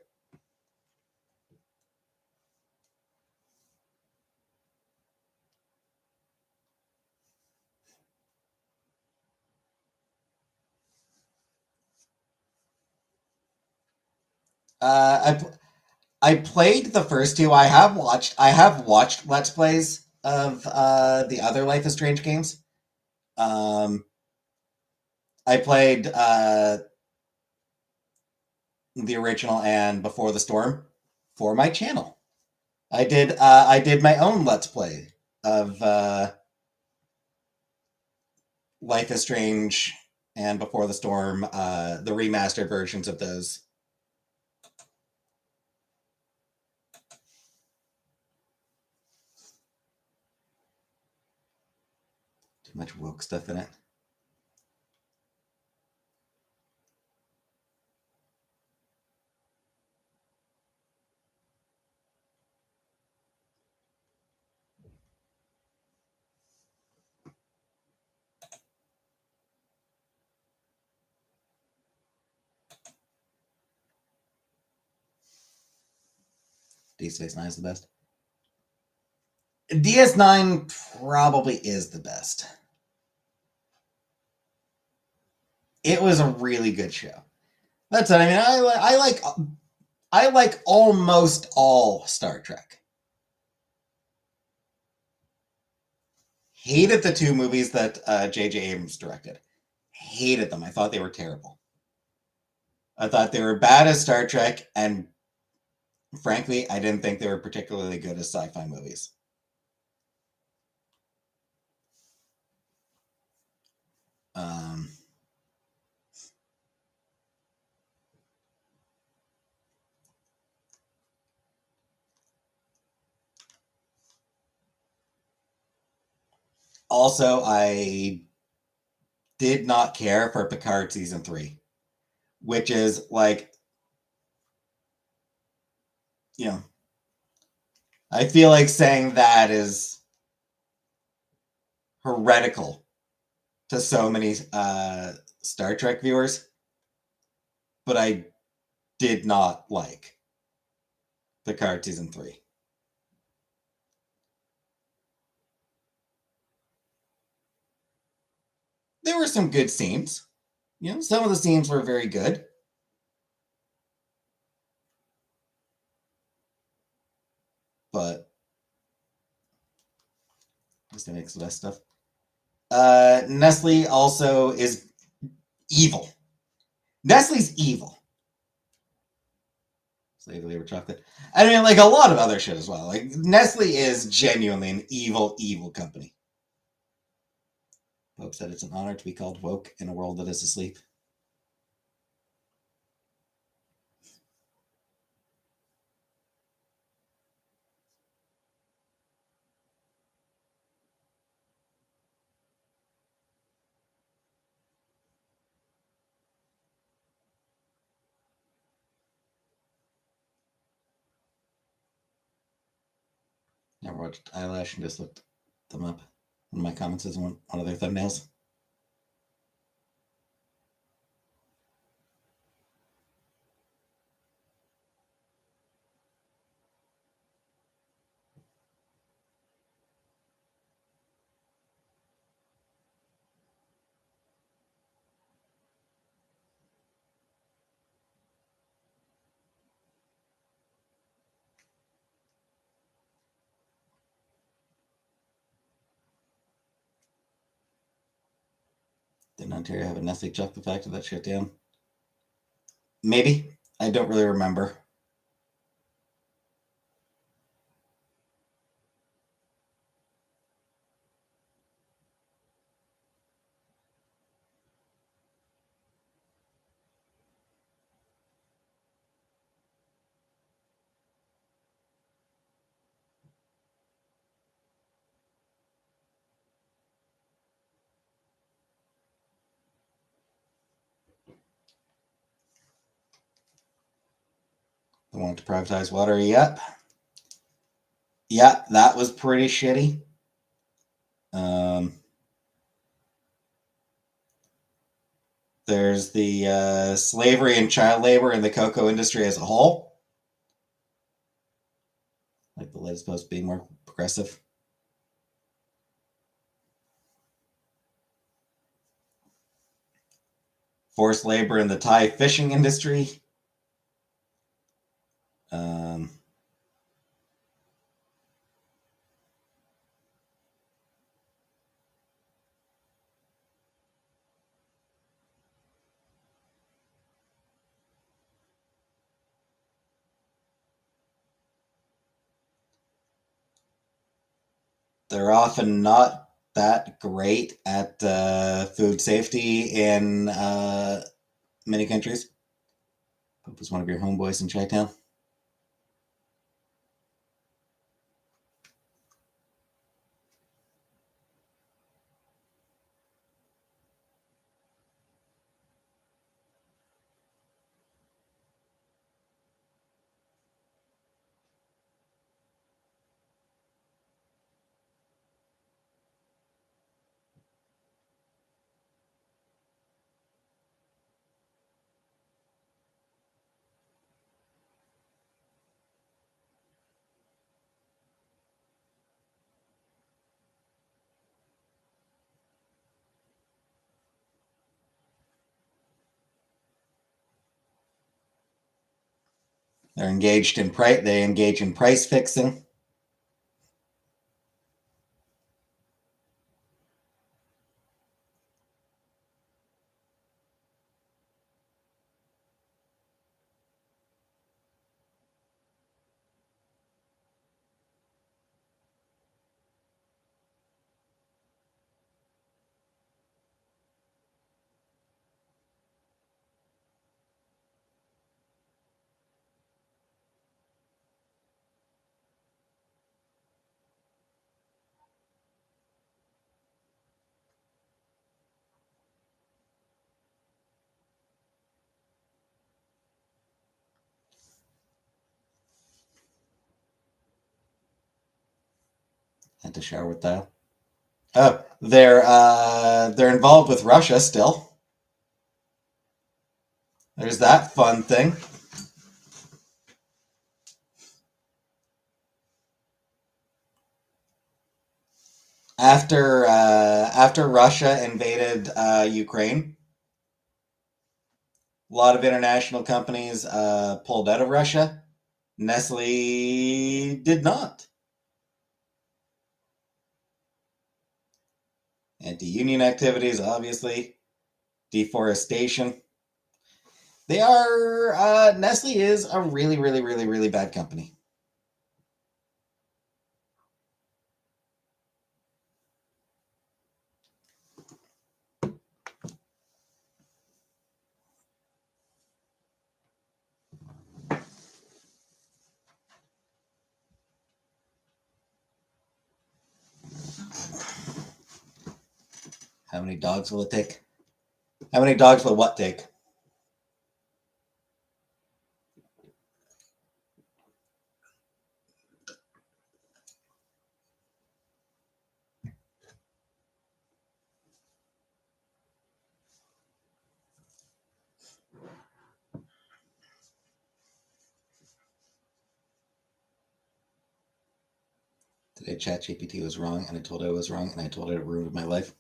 A: I played the first two. I have watched Let's Plays of the other Life is Strange games. I played the original and Before the Storm for my channel. I did my own Let's Play of Life is Strange and Before the Storm, the remastered versions of those. Too much woke stuff in it. DS9 is the best. DS9 probably is the best. It was a really good show. That's what I mean. I like almost all Star Trek. Hated the two movies that J.J. Abrams directed. Hated them. I thought they were terrible. I thought they were bad as Star Trek, and frankly, I didn't think they were particularly good as sci-fi movies. Also, I did not care for Picard season 3, which is like, you know, I feel like saying that is heretical to so many Star Trek viewers, but I did not like Picard season 3. There were some good scenes. You know, some of the scenes were very good. But just to mix the best stuff. Nestle also is evil. Nestle's evil. Slave labor chocolate. I mean, like a lot of other shit as well. Like Nestle is genuinely an evil, evil company. Pope said it's an honor to be called woke in a world that is asleep. Never watched Eyelash and just looked them up. One of my comments is one of their thumbnails. Didn't Ontario have a Nestle chocolate factory that shut down? Maybe. I don't really remember. They want to privatize water. Yep. Yeah, that was pretty shitty. There's the slavery and child labor in the cocoa industry as a whole. Like the lid is supposed to be more progressive. Forced labor in the Thai fishing industry. Um, they're often not that great at food safety in many countries. Pope was one of your homeboys in Chi-Town. They engage in price fixing. Had to shower with that. Oh, they're involved with Russia still. There's that fun thing. After Russia invaded Ukraine, a lot of international companies pulled out of Russia. Nestle did not. Anti-union activities, obviously, deforestation. They are Nestle is a really, really, really, really bad company. How many dogs will it take? How many dogs will what take? Today, ChatGPT was wrong, and I told it I was wrong, and I told it it ruined my life.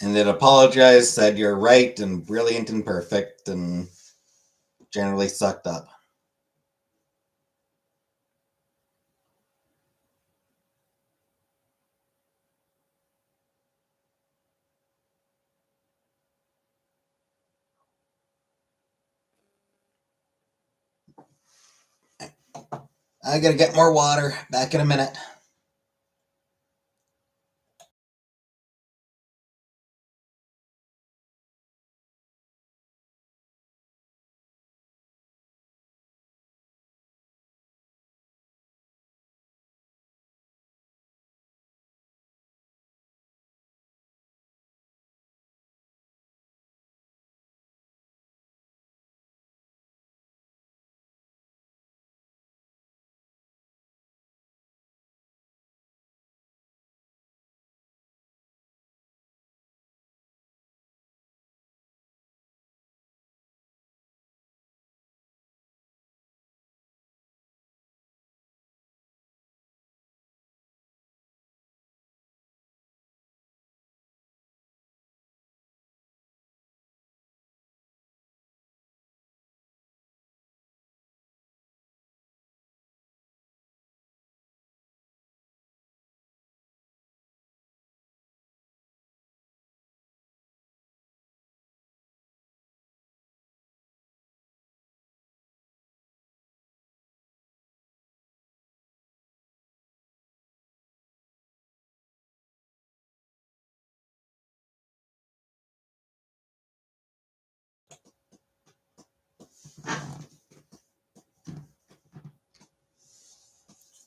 A: And it apologized, said you're right and brilliant and perfect, and generally sucked up. I gotta get more water. Back in a minute.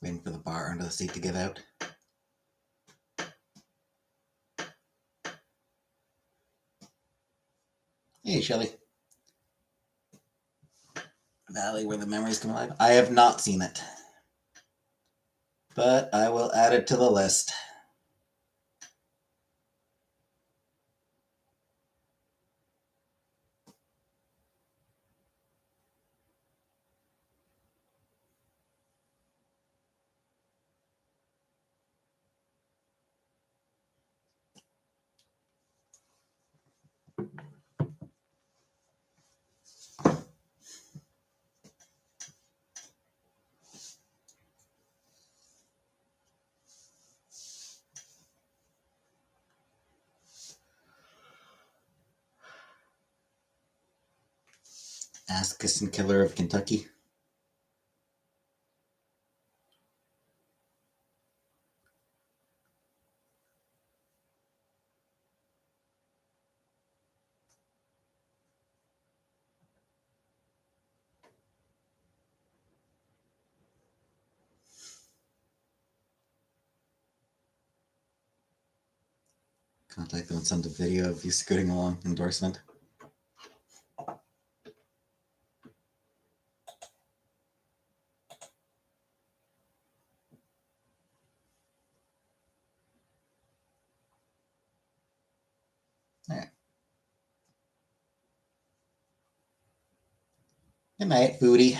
A: waiting for the bar under the seat to give out. Hey, Shelly. Valley Where the Memories Come Alive. I have not seen it, but I will add it to the list. Ass Kissing Killer of Kentucky. Contact them and send a video of you scooting along. Endorsement. Alright. Good night, foodie.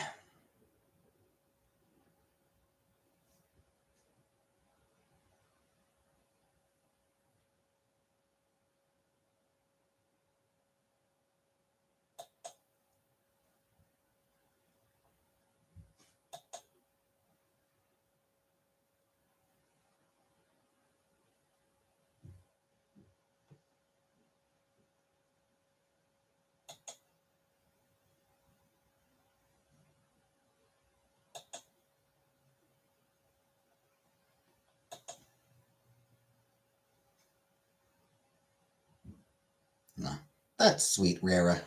A: No, that's sweet, Rara.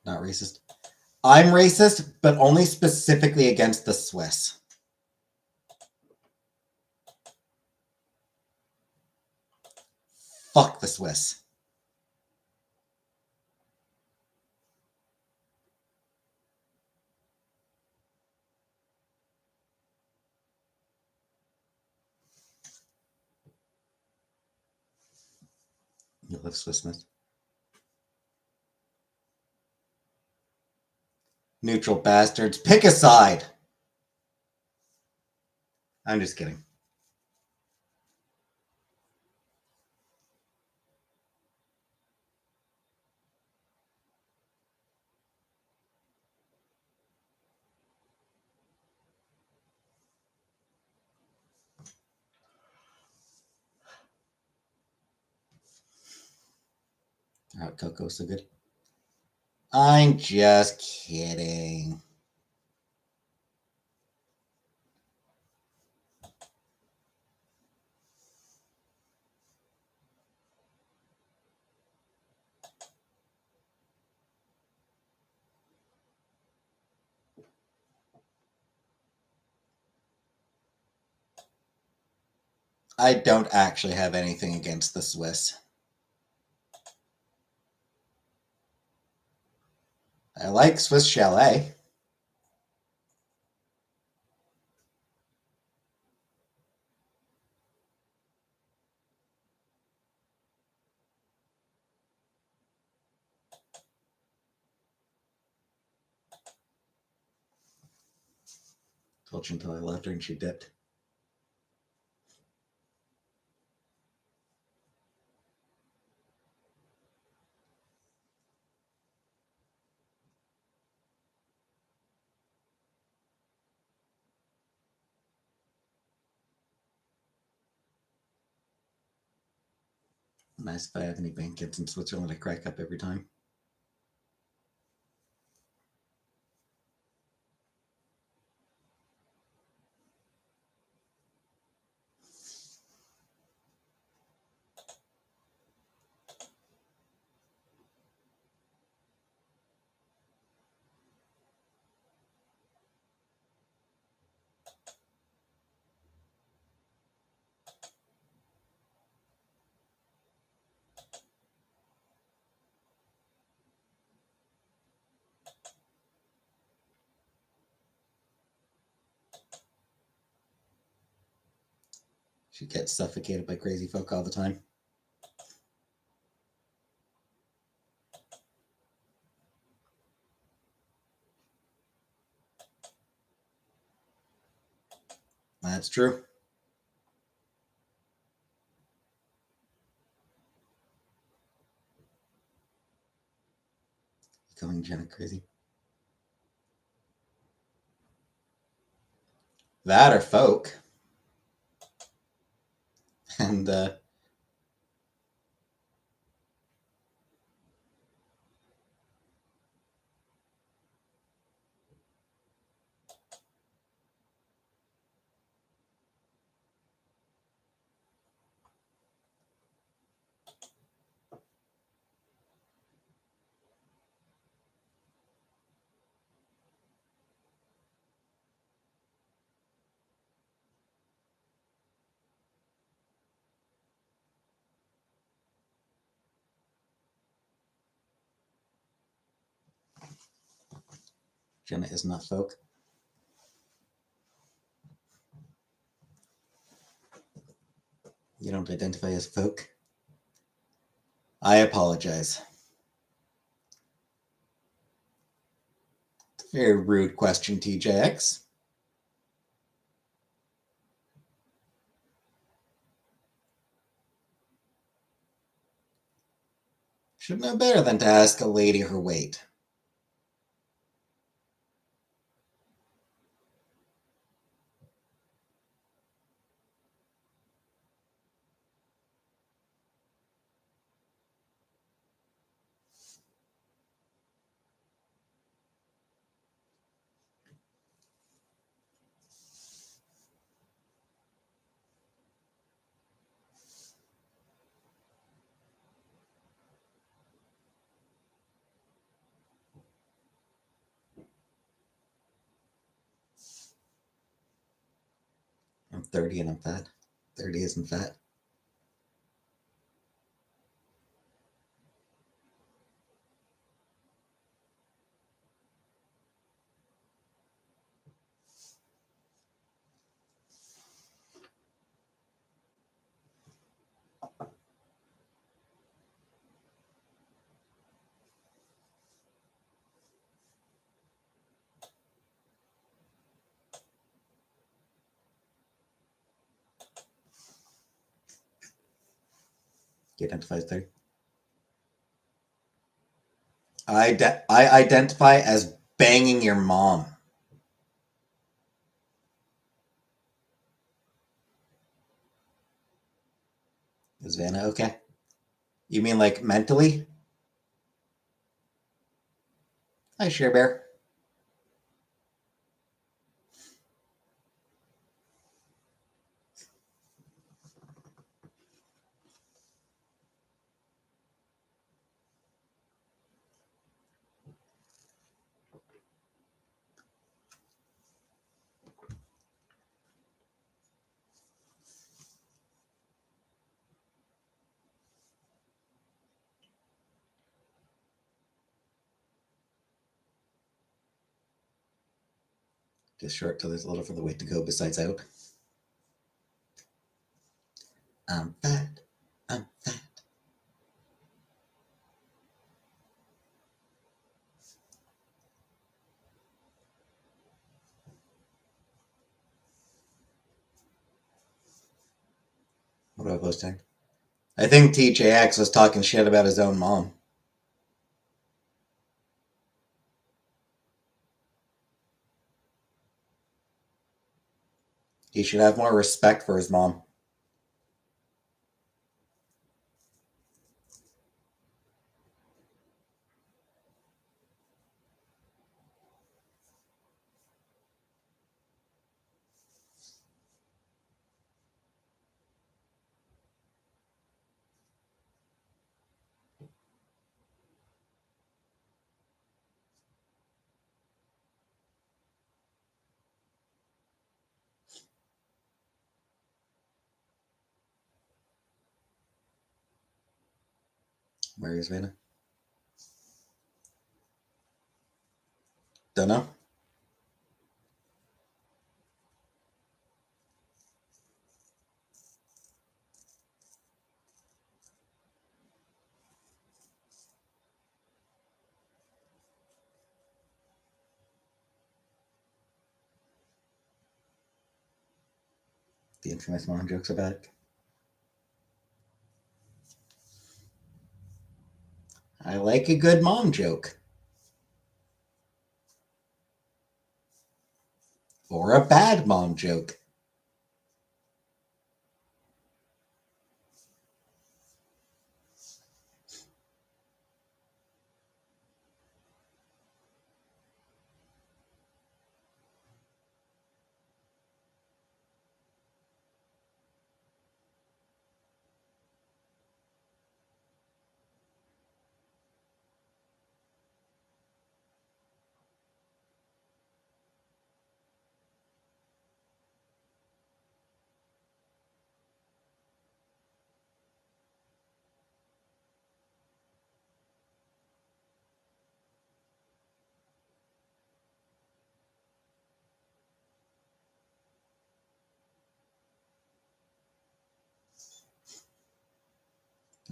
A: Not racist. I'm racist, but only specifically against the Swiss. Fuck the Swiss. You love Swissness. Neutral bastards. Pick a side. I'm just kidding. Hot cocoa, so good. I'm just kidding. I don't actually have anything against the Swiss. I like Swiss Chalet. Told you until I left her and she dipped. not nice if I have any bank kids in Switzerland. I crack up every time. She gets suffocated by crazy folk all the time. That's true. Going Jenna crazy. That or folk. And Jenna is not folk. You don't identify as folk? I apologize. It's a very rude question, TJX. Should know better than to ask a lady her weight. I'm 30 and I'm fat. 30 isn't fat. You identify as 30. I identify as banging your mom. Is Vanna okay? You mean like mentally? Hi, Share Bear. Just short till there's a little further way to go besides out. I'm fat. I'm fat. What am I posting? I think TJX was talking shit about his own mom. He should have more respect for his mom. Where is Vanna? Don't know. The infamous mom jokes are back. I like a good mom joke. Or a bad mom joke.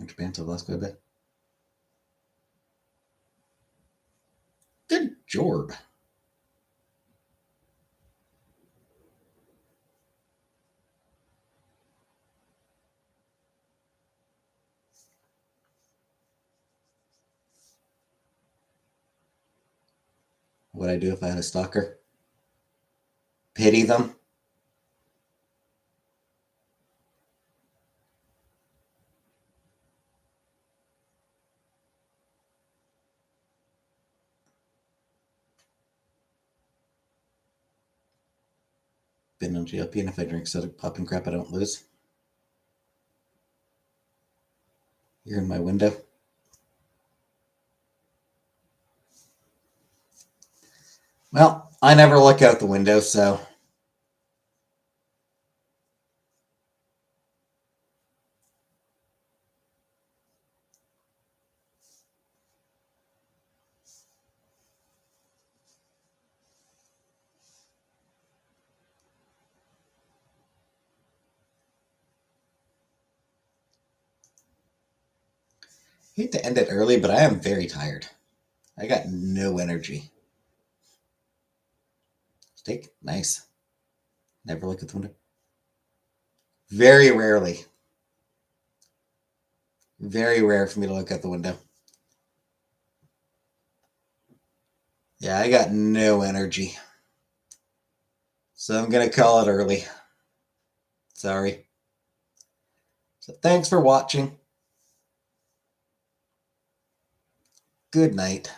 A: Japan to lost quite a bit. Good job. What would I do if I had a stalker? Pity them. Been on GLP, and if I drink soda pop and crap, I don't lose. You're in my window. Well, I never look out the window, so. Hate to end it early, but I am very tired. I got no energy. Steak? Nice. Never look at the window. Very rarely. Very rare for me to look out the window. Yeah, I got no energy. So I'm going to call it early. Sorry. So thanks for watching. Good night.